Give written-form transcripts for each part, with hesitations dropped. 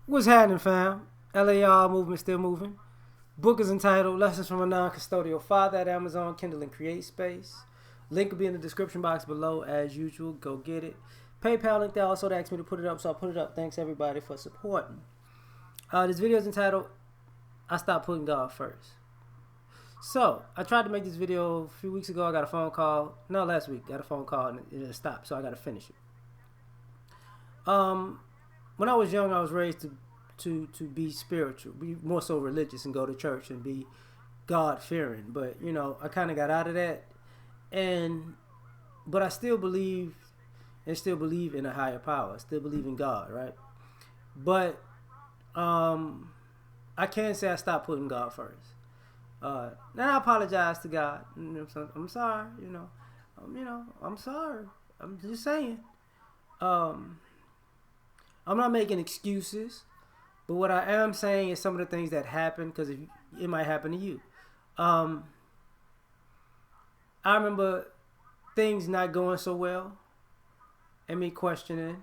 What's happening, fam? L.A.R. movement still moving. Book is entitled Lessons from a Non-Custodial Father at Amazon, Kindle, and Create Space. Link will be in the description box below as usual. Go get it. PayPal link there also to ask me to put it up, so I put it up. Thanks everybody for supporting. This video is entitled I Stopped Putting God First. So, I tried to make this video a few weeks ago. I got a phone call. No, last week. Got a phone call and it stopped, so I got to finish it. When I was young, I was raised to be spiritual, be more so religious, and go to church and be God fearing. But I kind of got out of that, but I still believe in a higher power. I still believe in God, right? But I can't say I stopped putting God first. Now I apologize to God. I'm sorry. I'm sorry. I'm just saying. I'm not making excuses, but what I am saying is some of the things that happen, because it might happen to you. I remember things not going so well and me questioning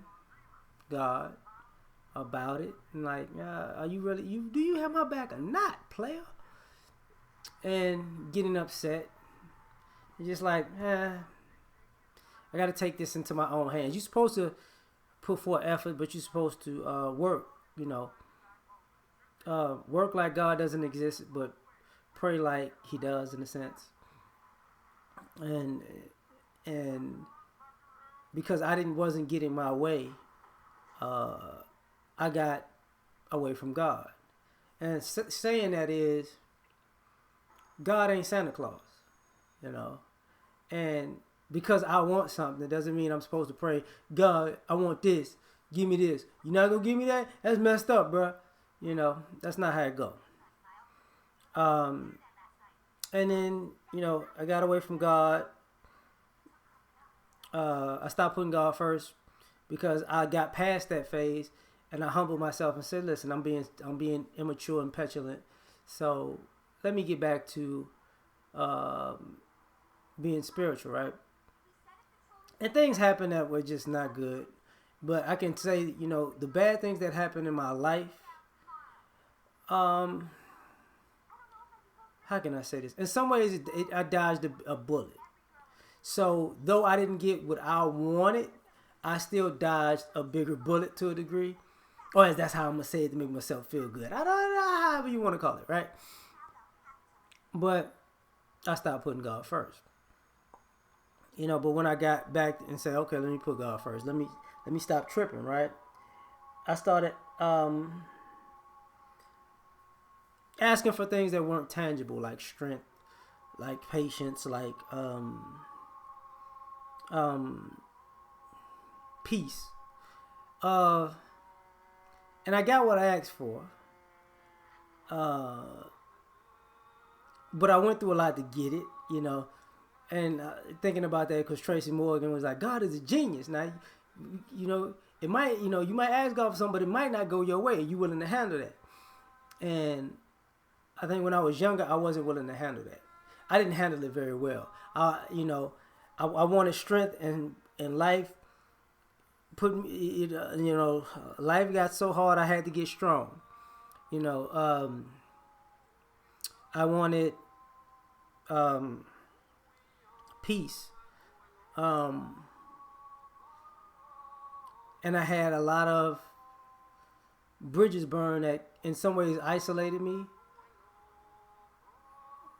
God about it, and like, are you really, do you have my back or not, player? And getting upset. It's just like, I got to take this into my own hands. You're supposed to put forth effort, but you're supposed to work, work like God doesn't exist, but pray like he does, in a sense. And because I wasn't getting my way, I got away from God. And saying that is, God ain't Santa Claus, and because I want something, it doesn't mean I'm supposed to pray, God, I want this, give me this. You're not gonna give me that? That's messed up, bro. That's not how it go. And then I got away from God. I stopped putting God first because I got past that phase, and I humbled myself and said, listen, I'm being immature and petulant, so let me get back to being spiritual, right? And things happen that were just not good. But I can say, the bad things that happened in my life, how can I say this? In some ways, I dodged a bullet. So, though I didn't get what I wanted, I still dodged a bigger bullet to a degree. Or that's how I'm going to say it to make myself feel good. I don't know, however you want to call it, right? But I stopped putting God first. But when I got back and said, okay, let me put God first. Let me stop tripping, right? I started asking for things that weren't tangible, like strength, like patience, like peace. And I got what I asked for. But I went through a lot to get it, And thinking about that, because Tracy Morgan was like, God is a genius. Now, it might, you might ask God for something, but it might not go your way. Are you willing to handle that? And I think when I was younger, I wasn't willing to handle that. I didn't handle it very well. I wanted strength, and life put me, life got so hard I had to get strong. I wanted peace. And I had a lot of bridges burned that in some ways isolated me.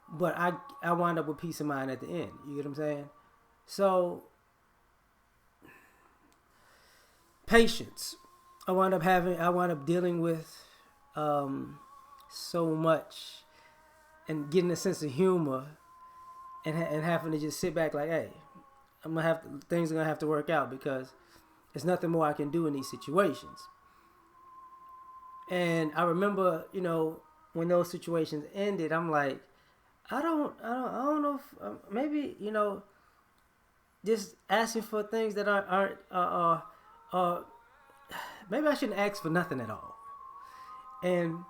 But I wound up with peace of mind at the end. You get what I'm saying? So, patience. I wound up dealing with so much, and getting a sense of humor, and having to just sit back like, hey, things are gonna have to work out, because there's nothing more I can do in these situations. And I remember, when those situations ended, I'm like, I don't know if maybe just asking for things that aren't maybe I shouldn't ask for nothing at all. And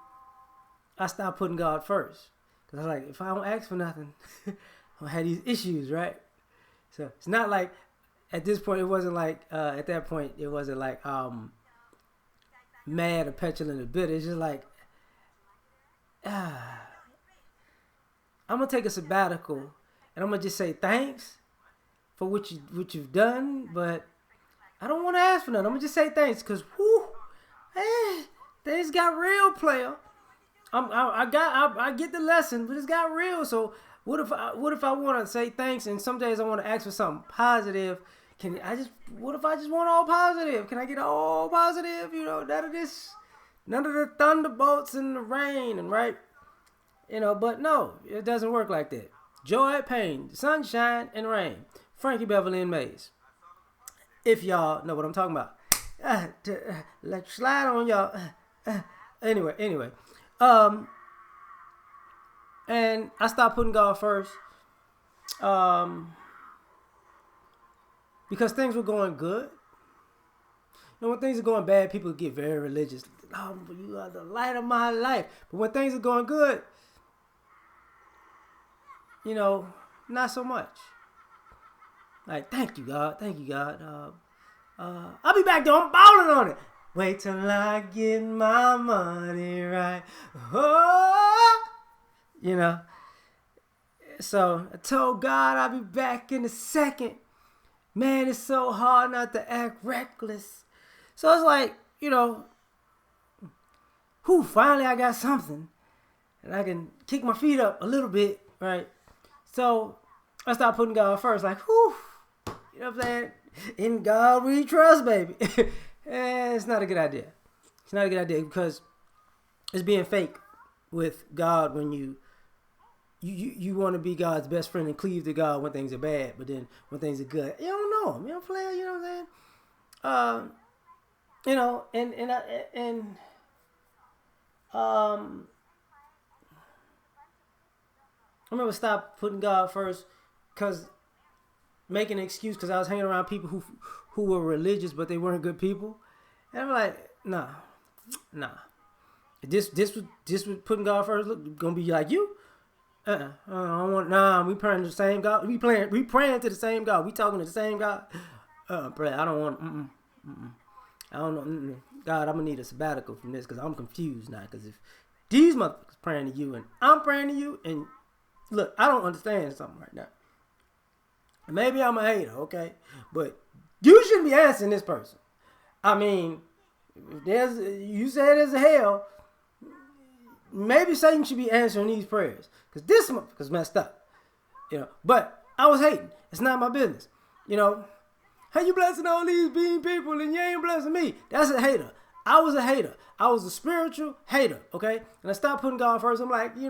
I stopped putting God first, because I was like, if I don't ask for nothing, I had these issues, right? So it's not like at this point, it wasn't like at that point, it wasn't like mad or petulant or bitter. It's just like, ah, I'm gonna take a sabbatical and I'm gonna just say thanks for what you've done, but I don't want to ask for nothing. I'm gonna just say thanks, cause whoo, things got real, player. I get the lesson, but it's got real. So what if I want to say thanks, and some days I want to ask for something positive? What if I just want all positive? Can I get all positive? None of this, none of the thunderbolts and the rain, and right? But no, it doesn't work like that. Joy, pain, sunshine, and rain. Frankie Beverly and Mays. If y'all know what I'm talking about. Let's slide on y'all. Anyway. And I stopped putting God first. Because things were going good. When things are going bad, people get very religious. Oh, you are the light of my life. But when things are going good, not so much. Like, thank you, God. I'll be back though. I'm balling on it. Wait till I get my money right. Oh, So I told God I'll be back in a second. Man, it's so hard not to act reckless. So it's like, finally I got something. And I can kick my feet up a little bit, right? So I started putting God first, like, whew. You know what I'm saying? In God we trust, baby. It's not a good idea. It's not a good idea because it's being fake with God when you want to be God's best friend and cleave to God when things are bad, but then when things are good, you don't know him. You don't play. You know what I'm saying? I remember stop putting God first because making an excuse because I was hanging around people who were religious but they weren't good people, and I'm like, nah. This was putting God first. Look, gonna be like you. I don't want. Nah, we praying to the same God. We praying to the same God. We talking to the same God. Pray. I don't want. I don't know. God, I'm gonna need a sabbatical from this because I'm confused now. Because if these motherfuckers praying to you and I'm praying to you, and look, I don't understand something right now. Maybe I'm a hater, okay, but you shouldn't be answering this person. I mean, you said there's a hell. Maybe Satan should be answering these prayers because this motherfucker's messed up. But I was hating. It's not my business. How you blessing all these being people and you ain't blessing me? That's a hater. I was a hater. I was a spiritual hater, okay? And I stopped putting God first. I'm like, you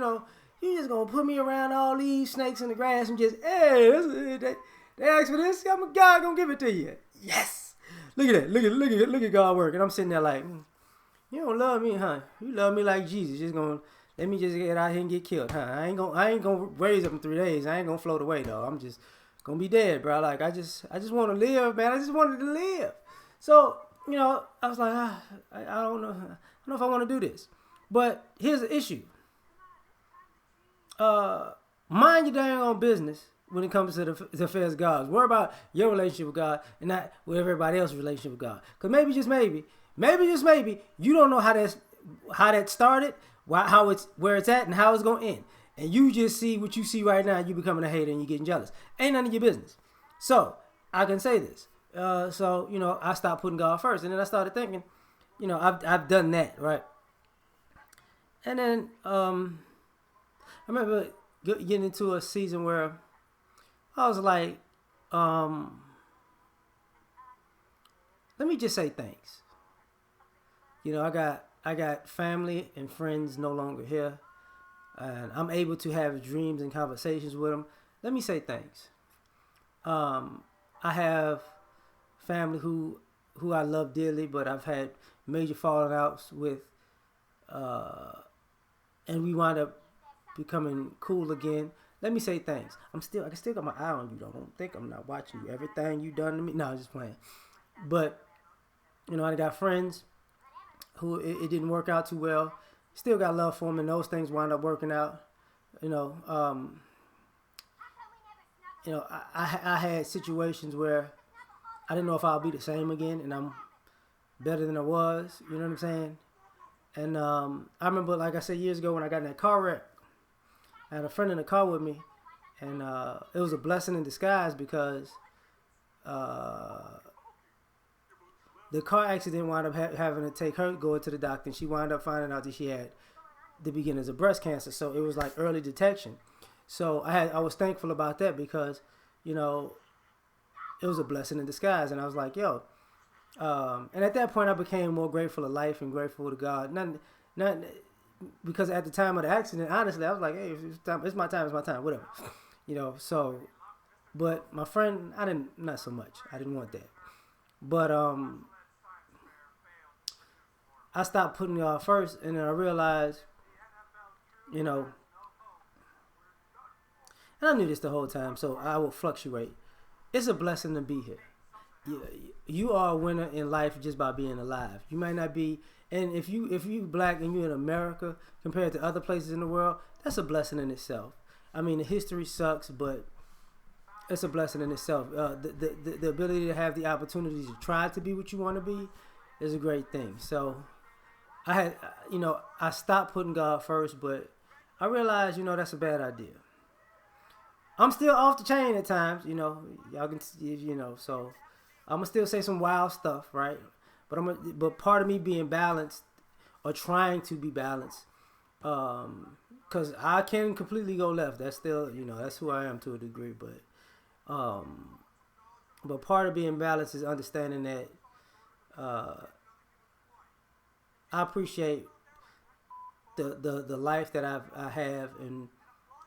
just gonna put me around all these snakes in the grass and just, hey, they asked for this, God gonna give it to you. Yes. Look at that. Look at God work. And I'm sitting there like, you don't love me, huh? You love me like Jesus. Just gonna let me just get out here and get killed, huh? I ain't gonna raise up in 3 days. I ain't gonna float away though. I'm just gonna be dead, bro. Like I just want to live, man. I just wanted to live. So I was like, I don't know. I don't know if I want to do this. But here's the issue. Mind your dang own business when it comes to the affairs of God. Worry about your relationship with God and not with everybody else's relationship with God. Because maybe just maybe, you don't know how that started, where it's at, and how it's gonna end. And you just see what you see right now. You becoming a hater and you getting jealous. Ain't none of your business. So I can say this. I stopped putting God first, and then I started thinking, I've done that, right? And then I remember getting into a season where I was like, let me just say thanks. I got family and friends no longer here, and I'm able to have dreams and conversations with them. Let me say thanks. I have family who I love dearly, but I've had major falling outs with, and we wind up becoming cool again. Let me say thanks. I still got my eye on you though. Don't think I'm not watching you. Everything you done to me. No, I'm just playing. But I got friends who it didn't work out too well. Still got love for them, and those things wind up working out. I had situations where I didn't know if I'll be the same again, and better than I was. You know what I'm saying? And I remember, like I said, years ago when I got in that car wreck, I had a friend in the car with me, and it was a blessing in disguise because uh, the car accident wound up having to take her going to the doctor, and she wound up finding out that she had the beginnings of breast cancer. So it was like early detection. So I was thankful about that because, you know, it was a blessing in disguise. And I was like, yo. And at that point, I became more grateful of life and grateful to God. Not because at the time of the accident, honestly, I was like, hey, it's my time, whatever. You know, so, but my friend, not so much. I didn't want that. But I stopped putting God first, and then I realized, you know, and I knew this the whole time, so I will fluctuate. It's a blessing to be here. You are a winner in life just by being alive. You might not be, and if you black and you're in America compared to other places in the world, that's a blessing in itself. I mean, the history sucks, but it's a blessing in itself. The ability to have the opportunity to try to be what you want to be is a great thing. So I had, I stopped putting God first, but I realized, that's a bad idea. I'm still off the chain at times, y'all can, so I'm gonna still say some wild stuff, right? But part of me being balanced or trying to be balanced, because I can completely go left. That's still, that's who I am to a degree, um, but part of being balanced is understanding that I appreciate the life that I have and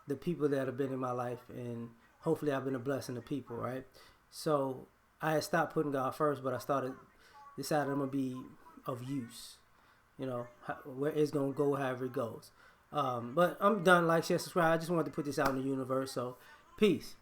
the people that have been in my life, and hopefully I've been a blessing to people, right? So I had stopped putting God first, but I started deciding I'm gonna be of use. Where it's gonna go, however it goes. But I'm done. Like, share, subscribe. I just wanted to put this out in the universe. So, peace.